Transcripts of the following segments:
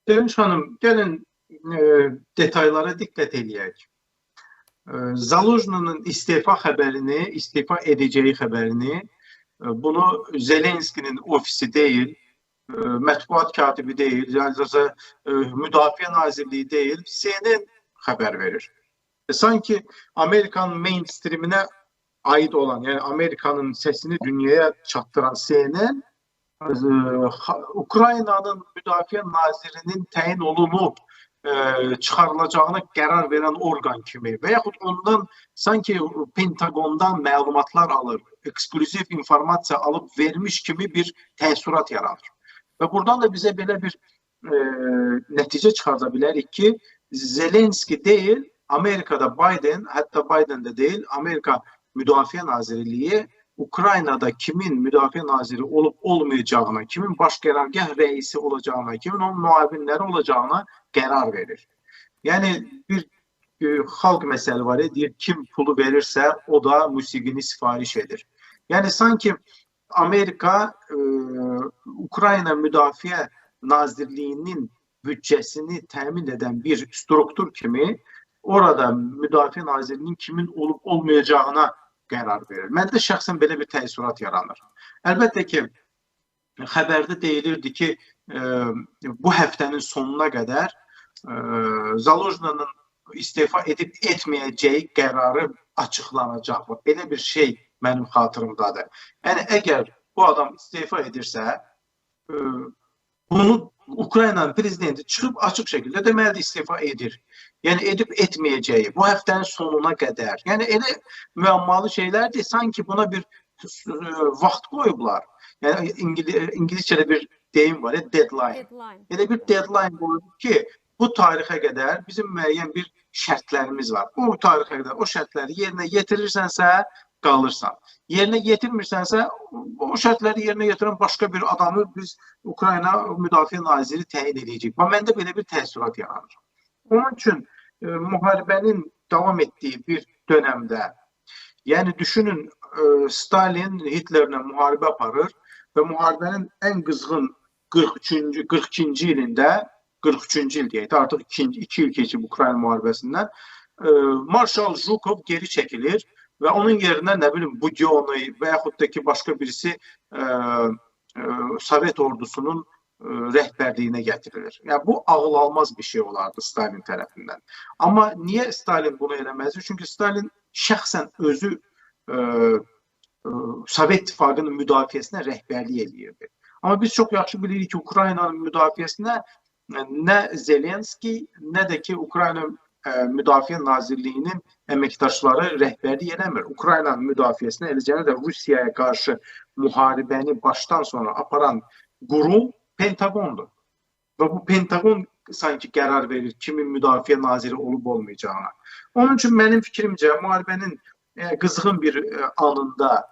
Sevinç Hanım, gəlin detaylara diqqət eləyək. Zaluzhninin istifa edeceği xəbərini, bunu Zelenskinin ofisi deyil, mətbuat katibi deyil, yəni Müdafiə Nazirliyi deyil, CNN xəbər verir. Sanki Amerikanın mainstreamine ait olan, yani Amerikanın sesini dünyaya çattıran CNN, Ukraynanın Müdafiə Nazirinin təyin olunub çıxarılacağına qərar verən orqan kimi və yaxud ondan sanki Pentagondan məlumatlar alır, ekskluziv informasiya alıb vermiş kimi bir təəssürat yaranır. Və buradan da bizə belə bir nəticə çıxarda bilərik ki, Zelenski deyil, Amerika'da Biden, hatta Biden de değil, Amerika Müdafiə Nazirliyi Ukrayna'da kimin müdafiə naziri olup olmayacağına, kimin baş qərargah reisi olacağına, kimin onun müavinləri olacağına qərar verir. Yani bir xalq məsəli var, deyir, kim pulu verirsə o da musiqini sifariş edir. Yani sanki Amerika Ukrayna Müdafiə Nazirliyinin bütçesini təmin eden bir struktur kimi orada Müdafiə Nazirinin kimin olup olmayacağına qərar verir. Məndə şəxsən belə bir təəssürat yaranır. Əlbəttə ki, xəbərdə deyilirdi ki, bu həftənin sonuna qədər Zaluzhninin istifa edib etməyəcəyi qərarı açıqlanacaq. Belə bir şey mənim xatırımdadır. Yəni, əgər bu adam istifa edirsə, bunu Ukraynanın prezidenti çıxıb açıq şəkildə deməli istifa edir. Yəni edib etməyəcəyi bu həftənin sonuna qədər. Yəni elə müəmmalı şeylərdir, sanki buna bir vaxt qoyublar. Yəni İngiliscədə bir deyim var, deadline. Elə bir deadline qoyub ki, bu tarixə qədər bizim müəyyən bir şərtlərimiz var. Bu tarixə qədər o şərtləri yerinə yetirirsənsə, qalırsan. Yerinə yetirmirsənsə, o şərtləri yerinə yetirən başqa bir adamı biz Ukrayna Müdafiə Naziri təyin edəcəyik. Məndə belə bir təəssürat yaranır. Onun üçün müharibənin davam etdiyi bir dönəmdə, yəni düşünün, Stalin Hitlerlə müharibə aparır və müharibənin ən qızğın 42-ci ilində, 43-cü il deyək, artıq 2 il keçib Ukrayna müharibəsindən, Marshal Zhukov geri çəkilir və onun yerinə, nə bilim, Budyonny və yaxud da ki, başqa birisi Sovet ordusunun rəhbərliyinə gətirilir. Yəni, bu ağıl almaz bir şey olardı Stalin tərəfindən. Amma niyə Stalin bunu eləməzdi? Çünki Stalin şəxsən özü Sovet İttifaqının müdafiəsinə rəhbərlik eləyirdi. Amma biz çox yaxşı bilirik ki, Ukraynanın müdafiəsinə nə Zelenski, nə də ki, Ukrayna Müdafiə Nazirliyinin əməkdaşları rəhbərlik eləmir. Ukraynanın müdafiəsinə, eləcə də Rusiyaya qarşı müharibəni başdan sonra aparan qurum Pentagondur. Və bu Pentagon sanki qərar verir kimin müdafiə naziri olub olmayacağına. Onun üçün mənim fikrimcə müharibənin qızğın bir anında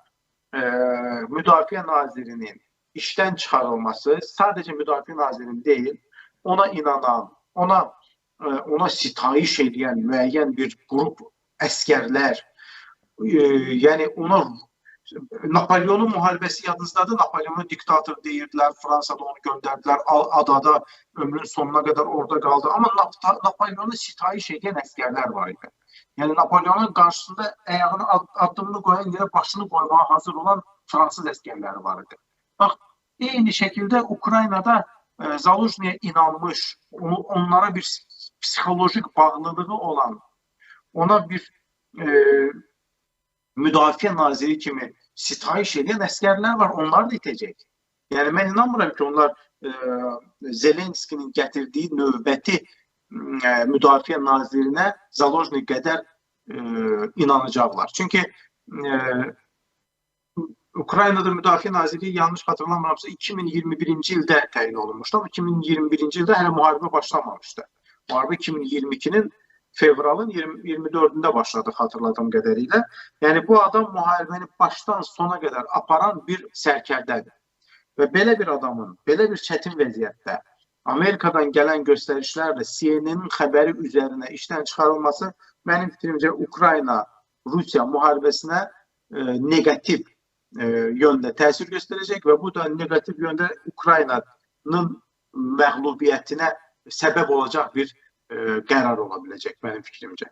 müdafiə nazirinin işdən çıxarılması sadəcə müdafiə nazirinin deyil, ona inanan, ona sitayiş edən müəyyən bir qrup əskərlər, yəni ona Napolyonun müharibəsi yadınızdadır. Napolyonu diktator deyirdilər, Fransada onu göndərdilər, adada ömrün sonuna qədər orada qaldı. Amma Napolyonu sitayiş edən əskərlər var idi. Yəni Napolyonun qarşısında ayağını, addımını qoyan yerə başını qoymağa hazır olan Fransız əskərləri var idi. Bax, eyni şəkildə Ukraynada Zaluzhny'yə inanmış, onlara bir psixolojik bağlılığı olan, ona bir müdafiə naziri kimi sitayiş edən əskərlər var, onlar da itəcək. Yəni, mən inanmıram ki, onlar Zelenskinin gətirdiyi növbəti müdafiə nazirinə Zaluzhny qədər inanacaqlar. Çünki Ukraynada müdafiə nazirliyi yanlış xatırlamıramsa 2021-ci ildə təyin olunmuşdu, amma 2021-ci ildə hələ müharibə başlamamışdı. Müharibə 2022-nin fevralın 24-də başladı xatırladığım qədərilə. Yəni bu adam müharibəni başdan sona qədər aparan bir sərkərdədir. Və belə bir adamın, belə bir çətin vəziyyətdə Amerikadan gələn göstərişlərlə CNN-in xəbəri üzərinə işdən çıxarılması mənim fikrimcə Ukrayna-Rusiya müharibəsinə negativ yöndə təsir göstərəcək və bu da negativ yöndə Ukraynanın məğlubiyyətinə səbəb olacaq bir qərar ola biləcək mənim fikrimcə.